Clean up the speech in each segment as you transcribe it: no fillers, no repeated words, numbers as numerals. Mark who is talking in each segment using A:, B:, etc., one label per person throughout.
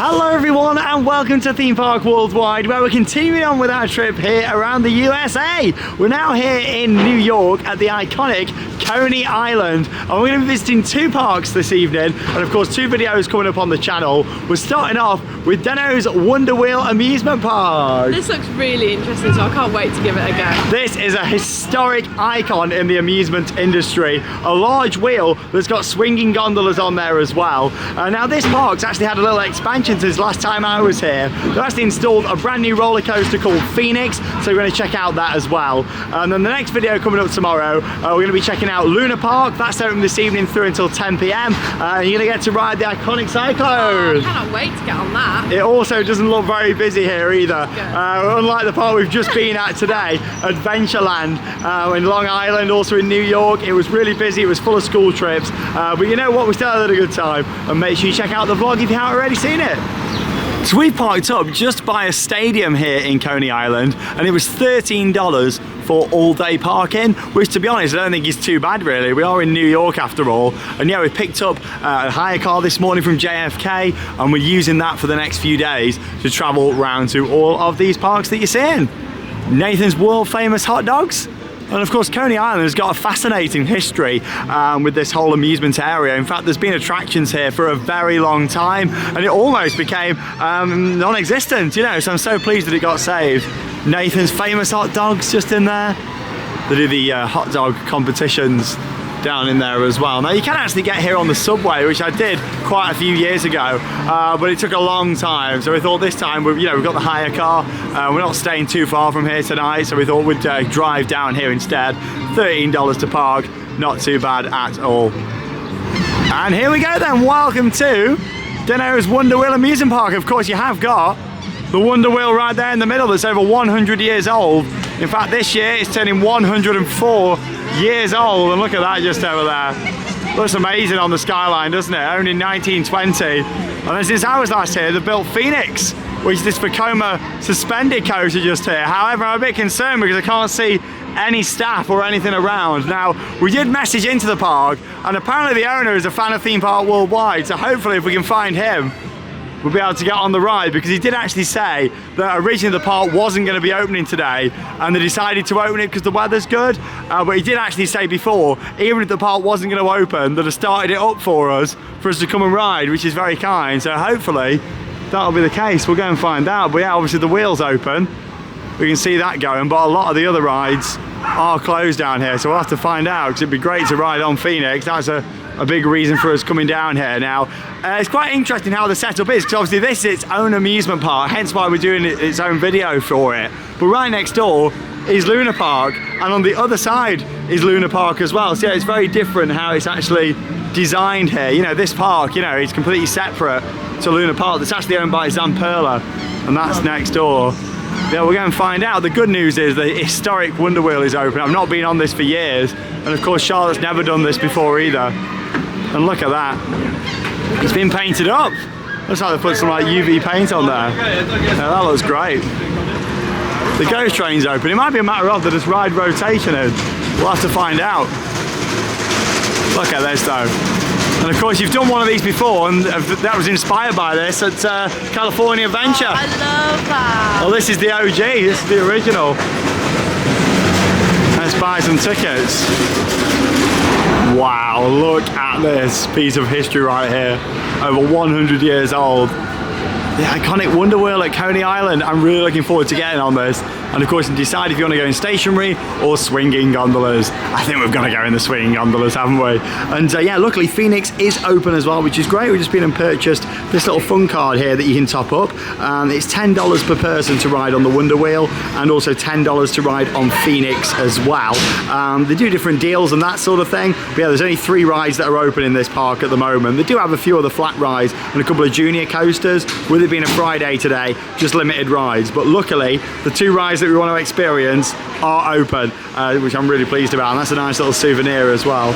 A: Hello everyone and welcome to Theme Park Worldwide, where we're continuing on with our trip here around the USA. We're now here in New York at the iconic Coney Island, and we're going to be visiting two parks this evening, and of course two videos coming up on the channel. We're starting off with Deno's Wonder Wheel Amusement Park.
B: This looks really interesting, so I can't wait to give it a go.
A: This is a historic icon in the amusement industry. A large wheel that's got swinging gondolas on there as well. Now this park's actually had a little expansion since last time I was here. They've actually installed a brand new roller coaster called Phoenix, so we're going to check out that as well. And then the next video coming up tomorrow, we're going to be checking out Luna Park. That's open this evening through until 10 PM. You're going to get to ride the iconic cyclone.
B: Oh, I cannot wait to get on that.
A: It also doesn't look very busy here either. Unlike the park we've just been at today, Adventureland in Long Island, also in New York. It was really busy, it was full of school trips. But you know what, we still had a good time. And make sure you check out the vlog if you haven't already seen it. So we parked up just by a stadium here in Coney Island, and it was $13 for all-day parking, which to be honest I don't think is too bad really. We are in New York after all, and yeah, we picked up a hire car this morning from JFK, and we're using that for the next few days to travel around to all of these parks that you're seeing. Nathan's world famous hot dogs. And of course, Coney Island has got a fascinating history with this whole amusement area. In fact, there's been attractions here for a very long time, and it almost became non-existent, you know, so I'm so pleased that it got saved. Nathan's famous hot dogs just in there. They do the hot dog competitions down in there as well. Now you can actually get here on the subway, which I did quite a few years ago, but it took a long time, so we thought this time we've got the hire car. We're not staying too far from here tonight, so we thought we'd drive down here instead. $13 to park, not too bad at all. And here we go then, welcome to Deno's Wonder Wheel Amusement Park. Of course you have got the Wonder Wheel right there in the middle that's over 100 years old. In fact, this year it's turning 104 years old, and look at that just over there. Looks amazing on the skyline, doesn't it? Only 1920. And then since I was last here, they built Phoenix, which is this Vekoma Suspended Coaster just here. However, I'm a bit concerned because I can't see any staff or anything around. Now, we did message into the park, and apparently the owner is a fan of Theme Park Worldwide, so hopefully if we can find him, we'll be able to get on the ride, because he did actually say that originally the park wasn't going to be opening today, and they decided to open it because the weather's good. But he did actually say before, even if the park wasn't going to open, that have started it up for us to come and ride, which is very kind. So hopefully that'll be the case. We'll go and find out. But yeah, obviously the wheel's open. We can see that going, but a lot of the other rides are closed down here, so we'll have to find out, because it'd be great to ride on Phoenix. That's a big reason for us coming down here. Now, it's quite interesting how the setup is, because obviously this is its own amusement park, hence why we're doing its own video for it. But right next door is Luna Park, and on the other side is Luna Park as well. So yeah, it's very different how it's actually designed here. You know, this park, you know, it's completely separate to Luna Park. It's actually owned by Zamperla, and that's next door. Yeah, we're going to find out. The good news is the historic Wonder Wheel is open. I've not been on this for years, and of course Charlotte's never done this before either. And look at that. It's been painted up. Looks like they put some like UV paint on there. Yeah, that looks great. The ghost train's open. It might be a matter of that it's ride rotation in. We'll have to find out. Look at this though. And of course you've done one of these before, and that was inspired by this at California Adventure.
B: Oh, I love that.
A: Well, this is the OG, this is the original. Let's buy some tickets. Wow, look at this piece of history right here. Over 100 years old. The iconic Wonder Wheel at Coney Island. I'm really looking forward to getting on this. And of course, you decide if you want to go in stationary or swinging gondolas. I think we've got to go in the swinging gondolas, haven't we? And yeah, luckily Phoenix is open as well, which is great. We've just been and purchased this little fun card here that you can top up. It's $10 per person to ride on the Wonder Wheel, and also $10 to ride on Phoenix as well. They do different deals and that sort of thing. But yeah, there's only 3 rides that are open in this park at the moment. They do have a few other flat rides and a couple of junior coasters. With it being a Friday today, just limited rides. But luckily, the 2 rides that we want to experience are open, which I'm really pleased about, and that's a nice little souvenir as well.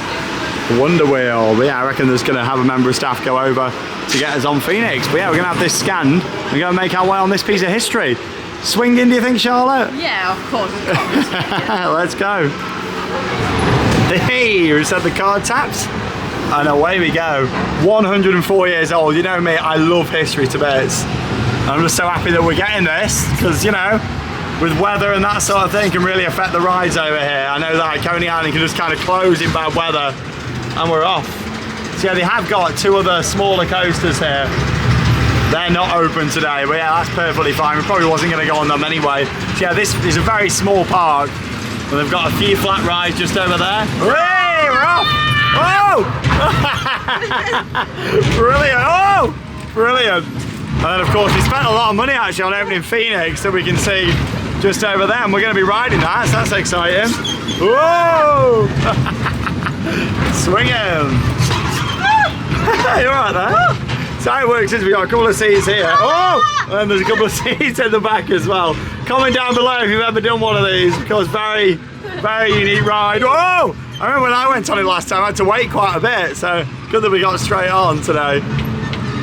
A: Wonder Wheel. But yeah, I reckon there's going to have a member of staff go over to get us on Phoenix. But yeah, we're going to have this scanned and go and make our way on this piece of history. Swinging, do you think, Charlotte?
B: Yeah, of course.
A: Let's go. Hey, we said the card taps. And away we go. 104 years old. You know me, I love history to bits. I'm just so happy that we're getting this, because, you know, with weather and that sort of thing can really affect the rides over here. I know that Coney Island can just kind of close in bad weather and we're off. So yeah, they have got 2 other smaller coasters here. They're not open today, but yeah, that's perfectly fine. We probably wasn't going to go on them anyway. So yeah, this is a very small park. And they've got a few flat rides just over there. Hooray, we're off! Oh! Brilliant! Oh! Brilliant! And then of course we spent a lot of money actually on opening Phoenix that we can see just over there, and we're going to be riding that, so that's exciting. Whoa! Swinging! You're alright there? So how it works is we got a couple of seats here. Oh! And there's a couple of seats in the back as well. Comment down below if you've ever done one of these, because very, very unique ride. Whoa! I remember when I went on it last time, I had to wait quite a bit, so good that we got straight on today.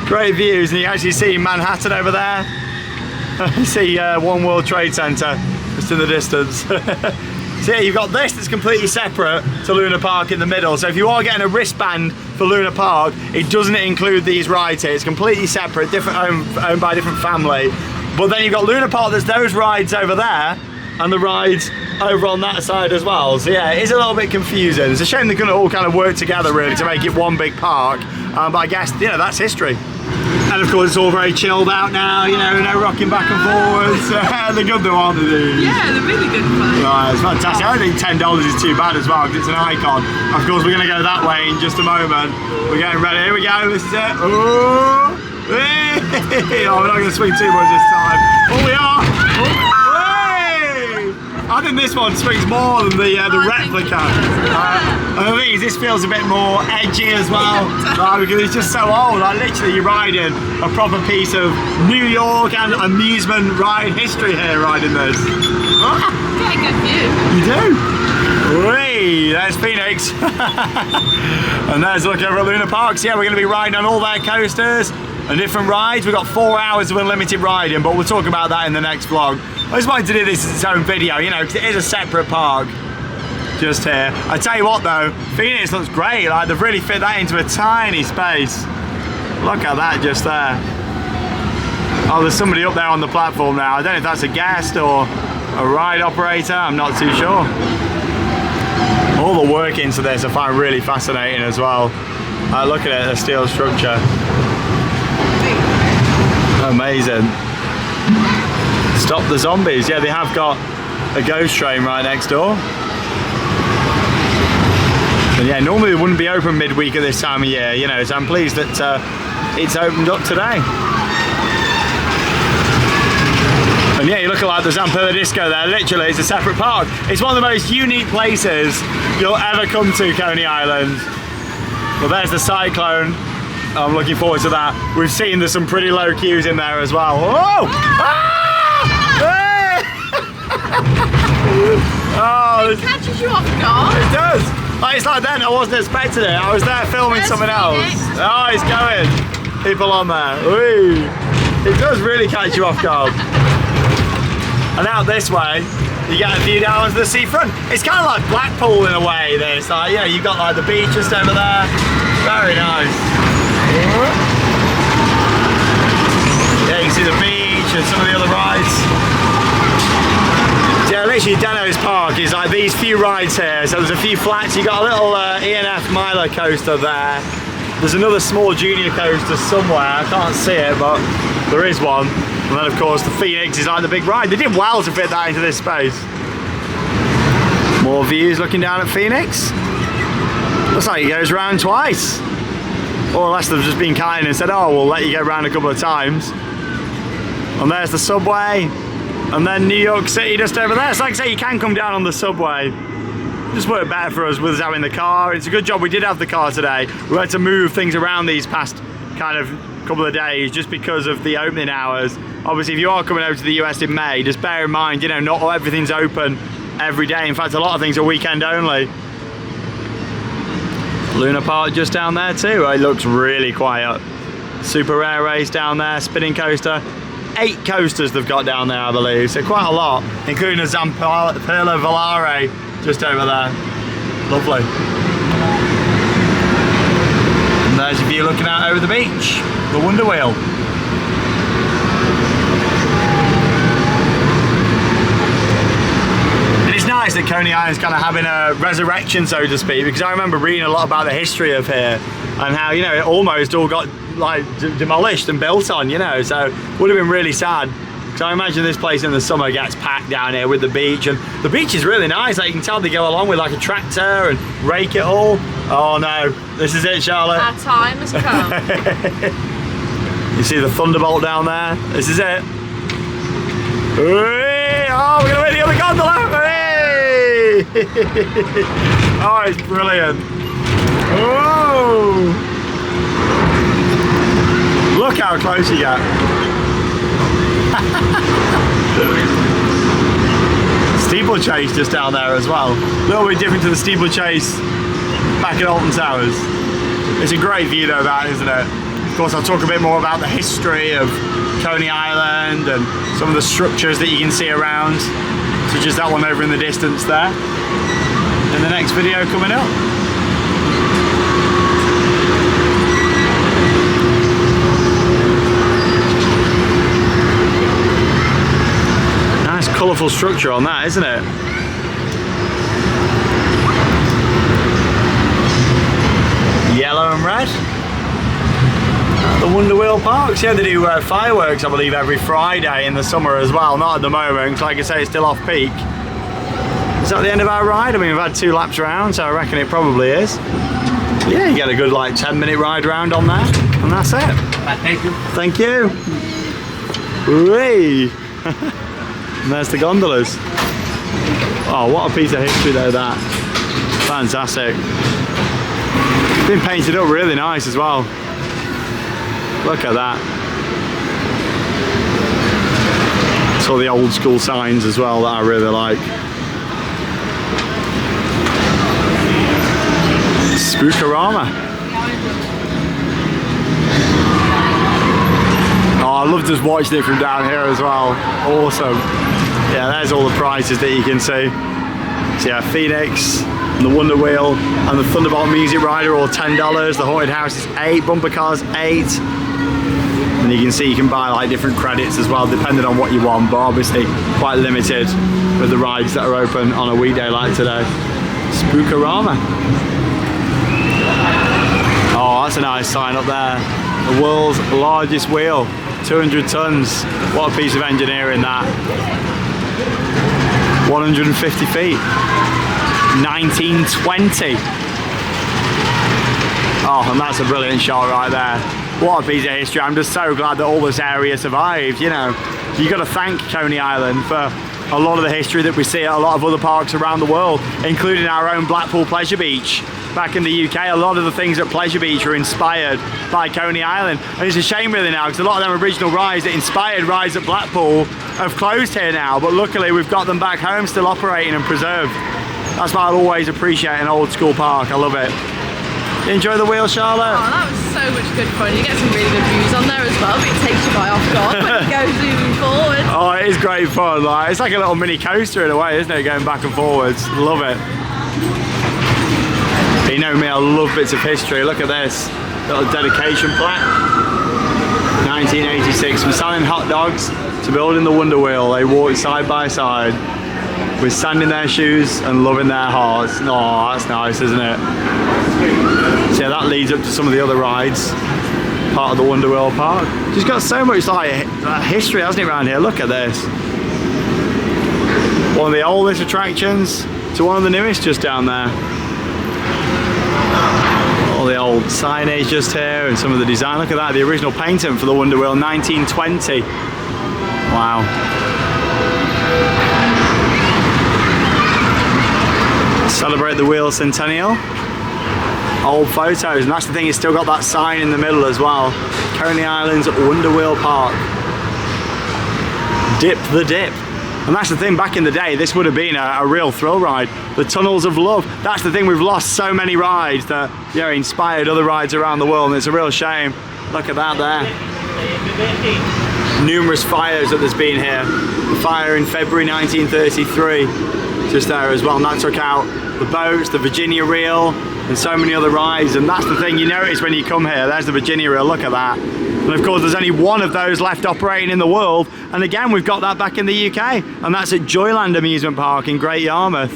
A: Great views, and you actually see Manhattan over there. You see One World Trade Center just in the distance. So yeah, you've got this that's completely separate to Luna Park in the middle. So if you are getting a wristband for Luna Park, it doesn't include these rides here. It's completely separate, different owned by a different family. But then you've got Luna Park, there's those rides over there, and the rides over on that side as well. So yeah, it is a little bit confusing. It's a shame they couldn't all kind of work together really to make it one big park. But I guess, you know, that's history. And of course it's all very chilled out now, you know, no rocking back and forwards. They're good though, aren't they, dude?
B: Yeah, they're really good fun.
A: Right, it's fantastic. I don't think $10 is too bad as well, because it's an icon. Of course we're going to go that way in just a moment. We're getting ready, here we go, this is it. Ooh. Hey. Oh, we're not going to swing too much this time. Oh, we are! Oh. I think this one swings more than the replica. And the thing is, this feels a bit more edgy as well, because it's just so old. Like literally, you're riding a proper piece of New York and amusement ride history here, riding this.
B: Get a good view.
A: You do. Whee, there's Phoenix. And there's a look over at Luna Park. So yeah, we're going to be riding on all their coasters and different rides. We've got 4 hours of unlimited riding, but we'll talk about that in the next vlog. I just wanted to do this as its own video, you know, because it is a separate park just here. I tell you what though, Phoenix looks great. Like they've really fit that into a tiny space. Look at that just there. Oh, there's somebody up there on the platform now. I don't know if that's a guest or a ride operator, I'm not too sure. All the work into this I find really fascinating as well. Look at it, the steel structure. Amazing. Stop the zombies. Yeah, they have got a ghost train right next door. And yeah, normally it wouldn't be open midweek at this time of year, you know, so I'm pleased that it's opened up today. And yeah, you look at like the Zamperla Disco there, literally it's a separate park. It's one of the most unique places you'll ever come to, Coney Island. Well, there's the Cyclone. I'm looking forward to that. We've seen there's some pretty low queues in there as well. Oh! Ah!
B: Oh, it catches you off guard.
A: It does. Like, it's like then I wasn't expecting it. I was there filming something else. Oh, it's going. People on there. Ooh. It does really catch you off guard. And out this way, you get a view down to the seafront. It's kind of like Blackpool in a way. This, like, yeah, you've got like the beach just over there. Very nice. Yeah, you can see the beach and some of the other rides. Yeah, literally Deno's park is like these few rides here. So there's a few flats. You got a little E&F Milo coaster there. There's another small junior coaster somewhere. I can't see it, but there is one. And then of course the Phoenix is like the big ride. They did well to fit that into this space. More views looking down at Phoenix. Looks like it goes around twice. Or unless they've just been kind and said, oh, we'll let you go around a couple of times. And there's the subway. And then New York City just over there. So like I say, you can come down on the subway. Just worked better for us with us having the car. It's a good job we did have the car today. We had to move things around these past kind of couple of days just because of the opening hours. Obviously, if you are coming over to the US in May, just bear in mind, you know, not everything's open every day. In fact, a lot of things are weekend only. Luna Park just down there too. It looks really quiet. Super Rare Race down there, spinning coaster. 8 coasters they've got down there, I believe, so quite a lot, including a Zamperla Volare just over there. Lovely. there's a view looking out over the beach, the Wonder Wheel. And it's nice that Coney Island's kind of having a resurrection, so to speak, because I remember reading a lot about the history of here and how, you know, it almost all got like demolished and built on, you know, so it would have been really sad. So I imagine this place in the summer gets packed down here with the beach, and the beach is really nice. Like, you can tell they go along with like a tractor and rake it all. Oh no, this is it, Charlotte.
B: Our time has come.
A: You see the thunderbolt down there? This is it. Hooray! Oh, we're gonna hit the other gondola! Hey! Oh, it's brilliant. Oh! Look how close you get. Steeplechase just down there as well. A little bit different to the steeplechase back at Alton Towers. It's a great view though, that, isn't it? Of course, I'll talk a bit more about the history of Coney Island and some of the structures that you can see around, such as that one over in the distance there, in the next video coming up. Colourful structure on that, isn't it? Yellow and red. The Wonder Wheel Parks. Yeah, they do fireworks, I believe, every Friday in the summer as well. Not at the moment, like I say, it's still off peak. Is that the end of our ride? I mean, we've had 2 laps around, so I reckon it probably is. Yeah, you get a good like 10-minute ride round on there, and that's it.
C: Thank you.
A: Thank you. Hooray! And there's the gondolas. Oh, what a piece of history though, that. Fantastic. Been painted up really nice as well. Look at that. It's all the old school signs as well that I really like. Spookorama. Oh, I love just watching it from down here as well. Awesome. Yeah, there's all the prizes that you can see. So yeah, Phoenix, and the Wonder Wheel, and the Thunderbolt Music Rider, all $10. The Haunted House is $8. Bumper Cars, $8. And you can see you can buy like different credits as well, depending on what you want, but obviously quite limited with the rides that are open on a weekday like today. Spookorama. Oh, that's a nice sign up there. The world's largest wheel, 200 tons. What a piece of engineering that. 150 feet. 1920. Oh, and that's a brilliant shot right there. What a piece of history. I'm just so glad that all this area survived, you know. You've got to thank Coney Island for a lot of the history that we see at a lot of other parks around the world, including our own Blackpool Pleasure Beach. Back in the UK, a lot of the things at Pleasure Beach are inspired by Coney Island. And it's a shame really now, because a lot of them original rides that inspired rides at Blackpool have closed here now, but luckily we've got them back home still operating and preserved. That's why I'll always appreciate an old school park. I love it. You enjoy the wheel, Charlotte?
B: Oh, that was so much good fun. You get some really good views on there as well, but it takes you by off guard when you go zooming forward.
A: Oh, it is great fun. Like, it's like a little mini coaster in a way, isn't it? Going back and forwards. Love it. You know me, I love bits of history. Look at this little dedication plaque. 1986, from selling hot dogs to building the Wonder Wheel. They walked side by side with sand in their shoes and love in their hearts. Oh, that's nice, isn't it? So yeah, that leads up to some of the other rides, part of the Wonder Wheel Park. Just got so much like history, hasn't it, around here? Look at this. One of the oldest attractions to one of the newest just down there. All the old signage just here and some of the design. Look at that, the original painting for the Wonder Wheel, 1920. Wow. Celebrate the Wheel Centennial. Old photos, and that's the thing, it's still got that sign in the middle as well. Coney Island's Wonder Wheel Park. Dip the dip. And that's the thing, back in the day, this would have been a real thrill ride. The Tunnels of Love. That's the thing, we've lost so many rides that, you know, inspired other rides around the world, and it's a real shame. Look at that there. Numerous fires that there's been here. The fire in February 1933, just there as well, and that took out the boats, the Virginia Reel, and so many other rides. And that's the thing you notice when you come here. There's the Virginia Reel, look at that. And of course there's only one of those left operating in the world, and again we've got that back in the UK, and that's at Joyland Amusement Park in Great Yarmouth.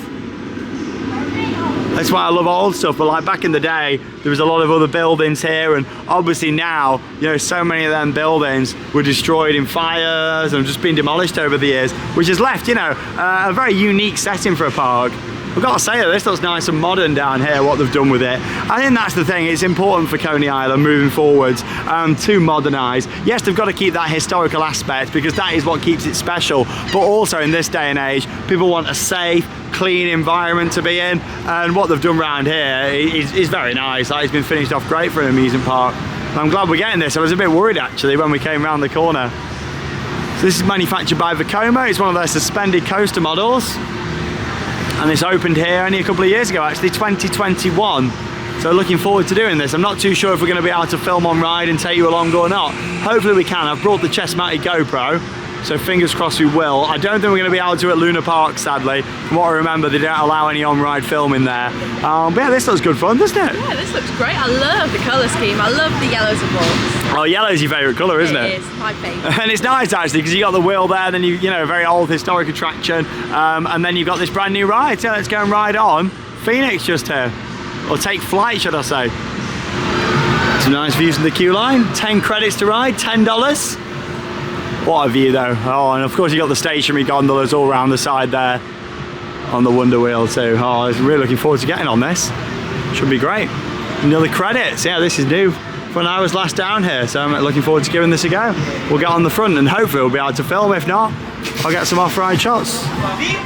A: That's why I love old stuff, but like back in the day there was a lot of other buildings here, and obviously now, you know, so many of them buildings were destroyed in fires and just been demolished over the years, which has left, you know, a very unique setting for a park. I've got to say that this looks nice and modern down here, what they've done with it. I think that's the thing, it's important for Coney Island moving forwards to modernise. Yes, they've got to keep that historical aspect because that is what keeps it special, but also in this day and age, people want a safe, clean environment to be in, and what they've done around here is very nice. Like, it's been finished off great for an amusement park. And I'm glad we're getting this. I was a bit worried actually when we came around the corner. So this is manufactured by Vekoma. It's one of their suspended coaster models. And this opened here only a couple of years ago, actually 2021. So looking forward to doing this. I'm not too sure if we're going to be able to film on ride and take you along or not. Hopefully we can. I've brought the chest-mounted GoPro, so fingers crossed we will. I don't think we're going to be able to at Luna Park, sadly. From what I remember, they don't allow any on-ride filming there. But yeah, this looks good fun, doesn't it?
B: Yeah, this looks great. I love the colour scheme. I love the yellows and balls.
A: Oh, yellow's your favourite colour, isn't it?
B: It is, my favourite.
A: And it's nice actually, because you got the wheel there, then you know, a very old historic attraction, and then you've got this brand new ride. So let's go and ride on Phoenix just here, or take flight, should I say. Some nice views from the queue line. 10 credits to ride, $10. What a view though. Oh, and of course you got the stationary gondolas all around the side there on the Wonder Wheel too. Oh, I was really looking forward to getting on this. Should be great. Another credits. Yeah, this is new when I was last down here, so I'm looking forward to giving this a go. We'll get on the front and hopefully we'll be able to film. If not, I'll get some off-ride shots.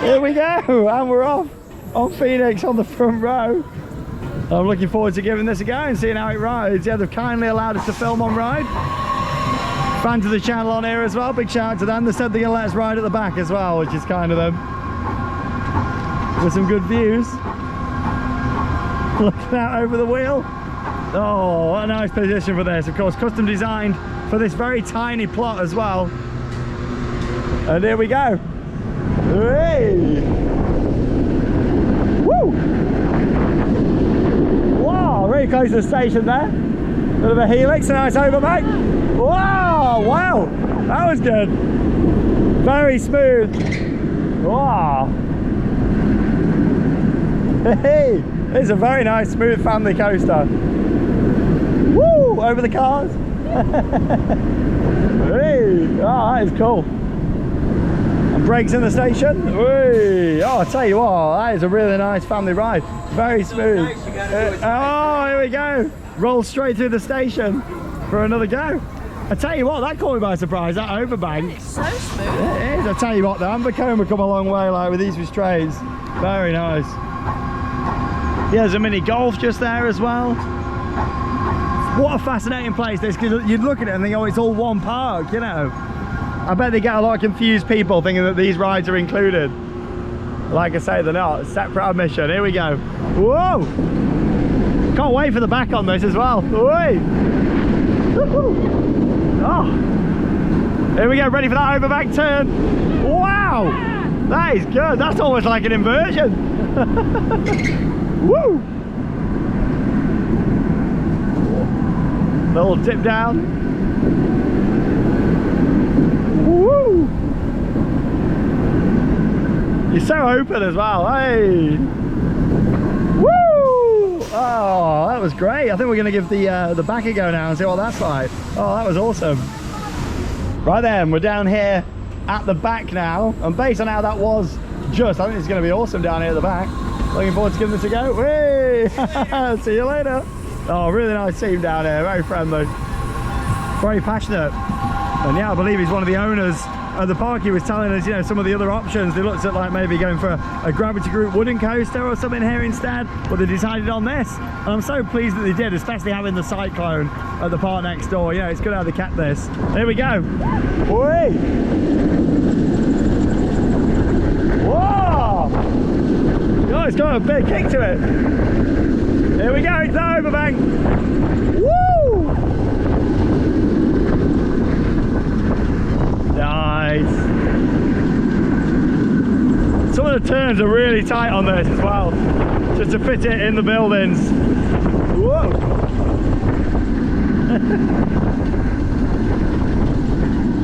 A: Here we go, and we're off on Phoenix on the front row. I'm looking forward to giving this a go and seeing how it rides. Yeah, they've kindly allowed us to film on ride. Fans of the channel on here as well, big shout out to them. They said they're going to let us ride at the back as well, which is kind of them. With some good views. Looking out over the wheel. Oh, what a nice position for this. Of course, custom designed for this very tiny plot as well. And here we go. Hey! Woo! Wow, really close to the station there. Bit of a helix, a nice overbank. Wow, wow, that was good. Very smooth. Wow. Hey, it's a very nice, smooth family coaster. Woo, over the cars. Hey, oh, that is cool. And brakes in the station. Hey. Oh, I'll tell you what, that is a really nice family ride. Very smooth. Oh, here we go. Roll straight through the station for another go. I tell you what, that caught me by surprise, that overbank.
B: It's so smooth.
A: It is, I tell you what, the Vekoma come a long way, like with these restraints. Very nice. Yeah, there's a mini golf just there as well. What a fascinating place this, because you'd look at it and think, oh, it's all one park, you know. I bet they get a lot of confused people thinking that these rides are included. Like I say, they're not. Separate admission. Here we go. Whoa! Can't wait for the back on this as well. Whee! Oh, here we go, ready for that overback turn. Wow, that is good. That's almost like an inversion. Woo! Little dip down. Woo! You're so open as well. Hey! Oh, that was great. I think we're going to give the back a go now and see what that's like. Oh, that was awesome. Right then, we're down here at the back now, and based on how that was just, I think it's going to be awesome down here at the back. Looking forward to giving this a go. Whee! See you later. Oh, really nice team down here, very friendly, very passionate. And yeah, I believe he's one of the owners of the park. He was telling us, you know, some of the other options. They looked at like maybe going for a Gravity Group wooden coaster or something here instead, but they decided on this. And I'm so pleased that they did, especially having the cyclone at the park next door. You know, it's good how they kept this. Here we go. Whee! Whoa! Oh, it's got a big kick to it. Here we go, it's the overbank. Woo! Nice. Some of the turns are really tight on this as well, just to fit it in the buildings. Whoa!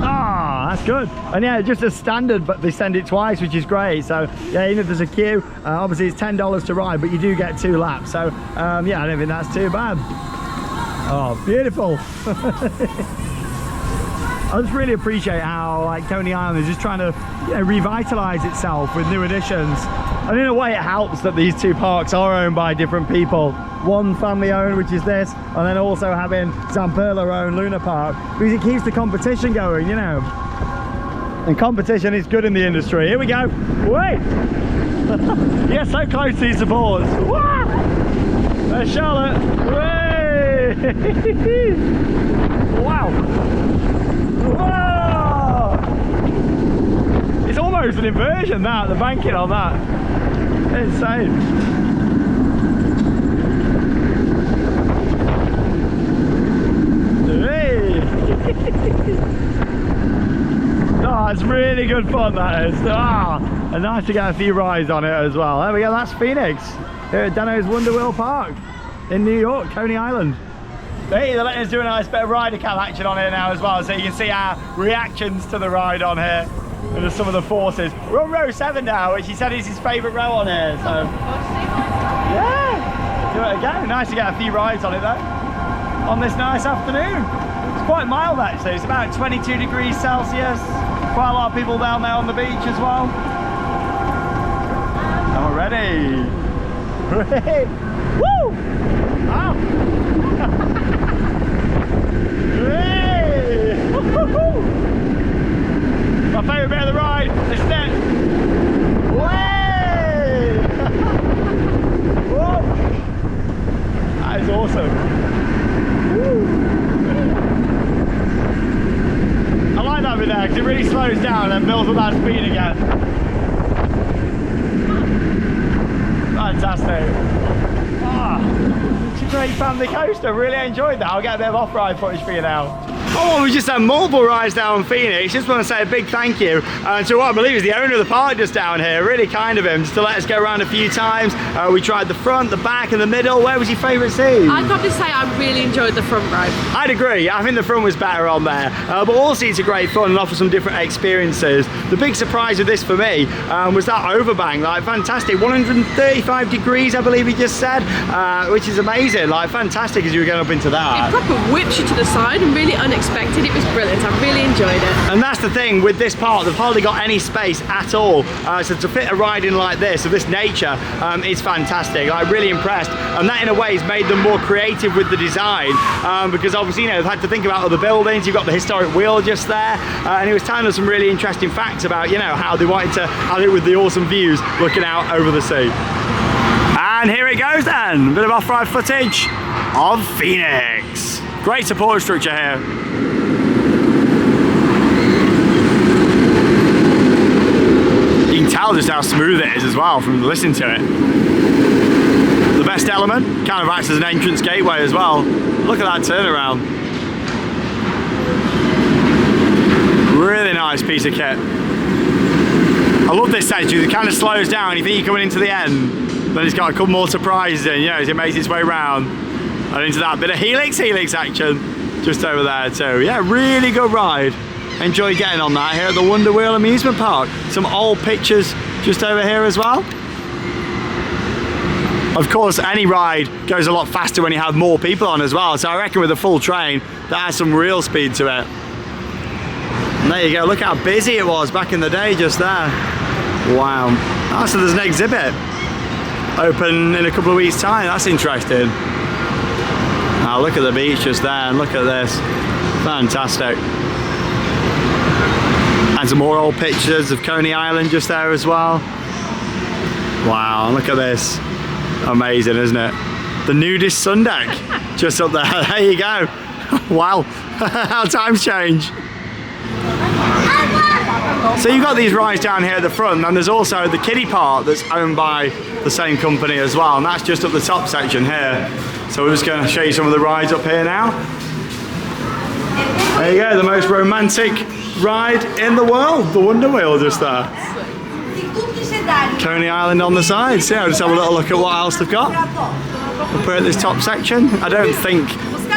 A: Ah, that's good. And yeah, just as standard, but they send it twice, which is great. So yeah, even if there's a queue, obviously it's $10 to ride, but you do get 2 laps. So yeah, I don't think that's too bad. Oh, beautiful. I just really appreciate how like Coney Island is just trying to, you know, revitalize itself with new additions. And in a way it helps that these 2 parks are owned by different people. One family owned, which is this, and then also having Zamperla owned Luna Park, because it keeps the competition going, you know. And competition is good in the industry. Here we go. Wait! Yeah, so close to these supports. Wah! There's Charlotte. Way! Wow! Whoa! It's almost an inversion, that, the banking on that. Insane. Hey! Oh, it's really good fun, that is. Ah, and nice to get a few rides on it as well. There we go, that's Phoenix here at Deno's Wonder Wheel Park in New York, Coney Island. Hey, they're letting us do a nice bit of rider cam action on here now as well, so you can see our reactions to the ride on here and just some of the forces. We're on row 7 now, which he said is his favourite row on here, so yeah, do it again. Nice to get a few rides on it though, on this nice afternoon. It's quite mild actually, it's about 22 degrees Celsius. Quite a lot of people down there on the beach as well. And we're ready. Woo! Oh. Hey! My favourite bit of the ride, this net. Way! Whoa! That is awesome. Woo. I like that bit there because it really slows down and builds up that speed again. Fantastic. Ah, it's a great family coaster. Really enjoyed that. I'll get a bit of off-ride footage for you now. Oh, we just had multiple rides down in Phoenix. Just want to say a big thank you to what I believe is the owner of the park just down here. Really kind of him just to let us go around a few times. We tried the front, the back and the middle. Where was your favourite seat?
B: I'd probably say I really enjoyed the front row.
A: I'd agree. I think the front was better on there. But all seats are great fun and offer some different experiences. The big surprise with this for me was that overbank. Like fantastic, 135 degrees I believe he just said, which is amazing. Like fantastic as you were going up into that.
B: It proper whips you to the side and really unexpected. It was brilliant. I really enjoyed it.
A: And that's the thing with this park, they've hardly got any space at all. So to fit a ride in like this, of this nature, is fantastic. I'm really impressed. And that in a way has made them more creative with the design, because obviously, you know, they've had to think about other buildings. You've got the historic wheel just there. And he was telling us some really interesting facts about, you know, how they wanted to have it with the awesome views looking out over the sea. And here it goes then, a bit of off-ride footage of Phoenix. Great support structure here. You can tell just how smooth it is as well from listening to it. The best element kind of acts as an entrance gateway as well. Look at that turnaround. Really nice piece of kit. I love this section, it kind of slows down. You think you're coming into the end, then it's got a couple more surprises in, you know, as it makes its way round. And into that bit of helix action just over there too. Yeah, really good ride. Enjoy getting on that here at the Wonder Wheel Amusement Park. Some old pictures just over here as well. Of course, any ride goes a lot faster when you have more people on as well. So I reckon with a full train, that has some real speed to it. And there you go, look how busy it was back in the day just there. Wow. Oh, so there's an exhibit open in a couple of weeks' time. That's interesting. Oh, look at the beach just there, and look at this. Fantastic. And some more old pictures of Coney Island just there as well. Wow, look at this. Amazing, isn't it? The nudist sun deck just up there. There you go. Wow, how times change. So you've got these rides down here at the front, and there's also the kiddie part that's owned by the same company as well, and that's just up the top section here. So we're just going to show you some of the rides up here now. There you go, the most romantic ride in the world, the Wonder Wheel just there. Coney Island on the side. So yeah, just have a little look at what else they've got. up here at this top section. I don't think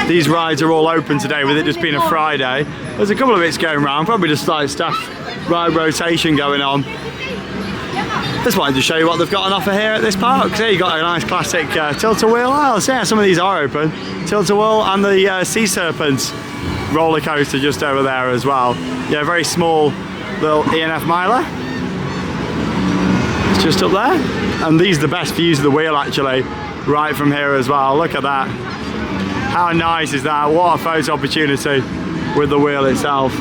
A: these rides are all open today with it just being a Friday. There's a couple of bits going around, probably just like staff ride rotation going on. Just wanted to show you what they've got on offer here at this park. So you got a nice classic tilt-a-wheel. Oh, so yeah, some of these are open. Tilt-a-wheel and the Sea Serpents roller coaster just over there as well. Yeah, very small little E&F miler. It's just up there. And these are the best views of the wheel actually, right from here as well. Look at that. How nice is that? What a photo opportunity with the wheel itself.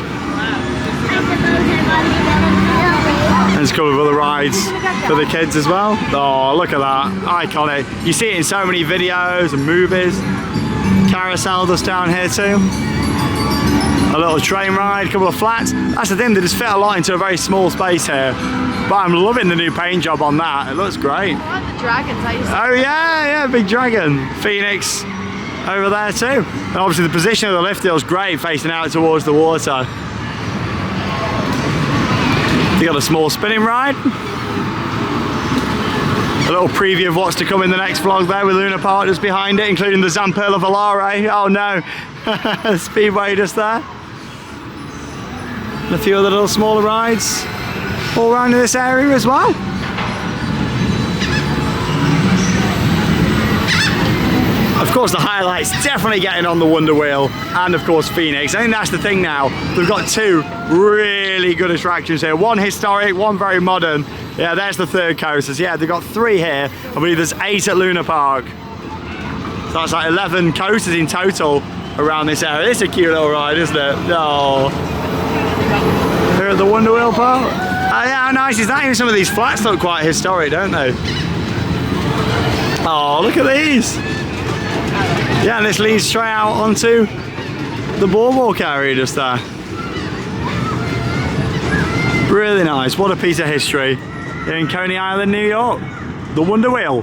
A: And there's a couple of other rides for the kids as well. Oh, look at that. Iconic. You see it in so many videos and movies. Carousel just down here too. A little train ride, a couple of flats. That's the thing, they just fit a lot into a very small space here. But I'm loving the new paint job on that. It looks great.
B: I like the dragons.
A: Oh yeah, big dragon. Phoenix over there too. And obviously the position of the lift hill is great, facing out towards the water. You got a small spinning ride. A little preview of what's to come in the next vlog there with Luna Park just behind it, including the Zamperla Volare. Oh no, Speedway just there. And a few other little smaller rides all around in this area as well. Of course, the highlight's definitely getting on the Wonder Wheel and of course Phoenix. I think that's the thing now. They've got two really good attractions here. One historic, one very modern. Yeah, there's the third coaster. So yeah, they've got 3 here. I believe there's 8 at Luna Park. So that's like 11 coasters in total around this area. It's a cute little ride, isn't it? Oh. Here at the Wonder Wheel Park. Oh yeah, how nice is that? Even some of these flats look quite historic, don't they? Oh, look at these. Yeah, and this leads straight out onto the boardwalk area just there. Really nice. What a piece of history here in Coney Island, New York. The Wonder Wheel.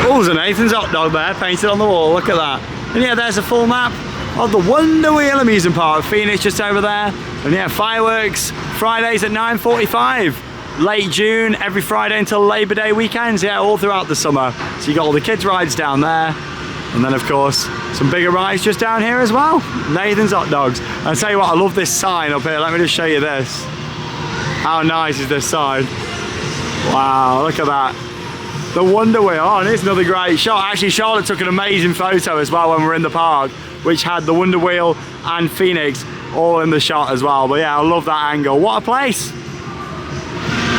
A: Oh, there's a Nathan's hot dog there painted on the wall. Look at that. And yeah, there's a full map of the Wonder Wheel Amusement Park. Phoenix just over there. And yeah, fireworks Fridays at 9:45. Late June, every Friday until Labor Day weekends, yeah, all throughout the summer. So you got all the kids' rides down there, and then of course some bigger rides just down here as well. Nathan's Hot Dogs. I'll tell you what, I love this sign up here. Let me just show you this. How nice is this sign? Wow, look at that. The Wonder Wheel. Oh, and it's another great shot. Actually, Charlotte took an amazing photo as well when we were in the park, which had the Wonder Wheel and Phoenix all in the shot as well. But yeah, I love that angle. What a place.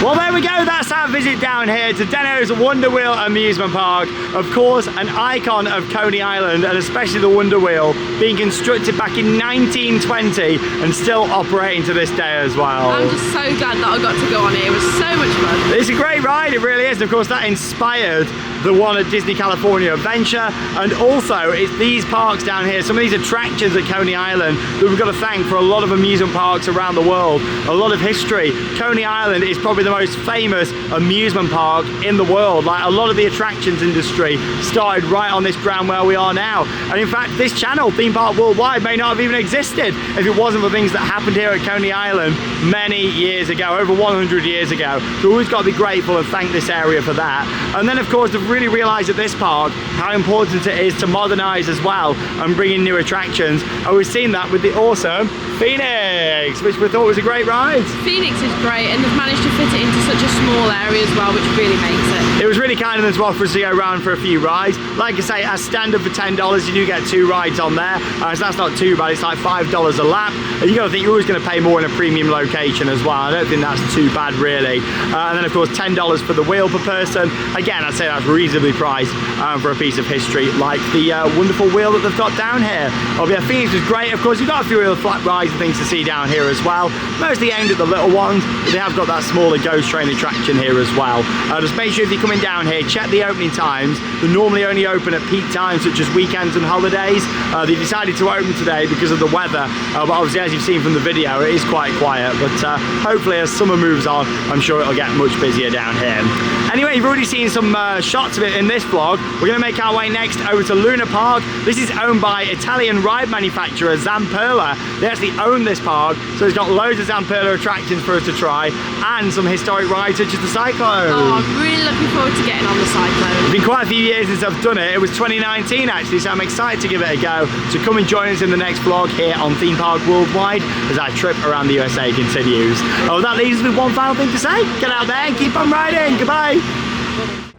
A: Well, there we go, that's our visit down here to Deno's Wonder Wheel Amusement Park. Of course, an icon of Coney Island, and especially the Wonder Wheel, being constructed back in 1920 and still operating to this day as well.
B: I'm just so glad that I got to go on here. It was so much fun.
A: It's a great ride, it really is. And of course, that inspired the one at Disney California Adventure, and also it's these parks down here, some of these attractions at Coney Island that we've got to thank for a lot of amusement parks around the world. A lot of history. Coney Island is probably the most famous amusement park in the world. Like, a lot of the attractions industry started right on this ground where we are now. And in fact, this channel, Theme Park Worldwide, may not have even existed if it wasn't for things that happened here at Coney Island many years ago, over 100 years ago. So we've always got to be grateful and thank this area for that. And then of course, they've really realised at this park how important it is to modernise as well and bring in new attractions. And we've seen that with the awesome Phoenix, which we thought was a great ride.
B: Phoenix is great, and they've managed to fit it into such a small area as well, which really makes it.
A: It was really kind of them to offer us to go around for a few rides. Like I say, as standard for $10, you do get 2 rides on there. So that's not too bad, it's like $5 a lap. And you got to think you're always going to pay more in a premium location as well. I don't think that's too bad really. And then of course $10 for the wheel per person. Again, I'd say that's reasonably priced for a piece of history like the wonderful wheel that they've got down here. Oh yeah, Phoenix was great. Of course, you've got a few other flat rides and things to see down here as well. Mostly aimed at the little ones, but they have got that smaller ghost train attraction here as well. Just make sure if you're coming down here, check the opening times. They're normally only open at peak times, such as weekends and holidays. They decided to open today because of the weather, but obviously, as you've seen from the video, it is quite quiet. But hopefully, as summer moves on, I'm sure it'll get much busier down here. Anyway, you've already seen some shots lots of it in this vlog. We're going to make our way next over to Luna Park. This is owned by Italian ride manufacturer Zamperla. They actually own this park, so it's got loads of Zamperla attractions for us to try and some historic rides such as the Cyclone.
B: Oh, I'm really looking forward to getting on the Cyclone.
A: It's been quite a few years since I've done it. It was 2019 actually, so I'm excited to give it a go. So come and join us in the next vlog here on Theme Park Worldwide as our trip around the USA continues. Oh, that leaves us with one final thing to say. Get out there and keep on riding. Goodbye.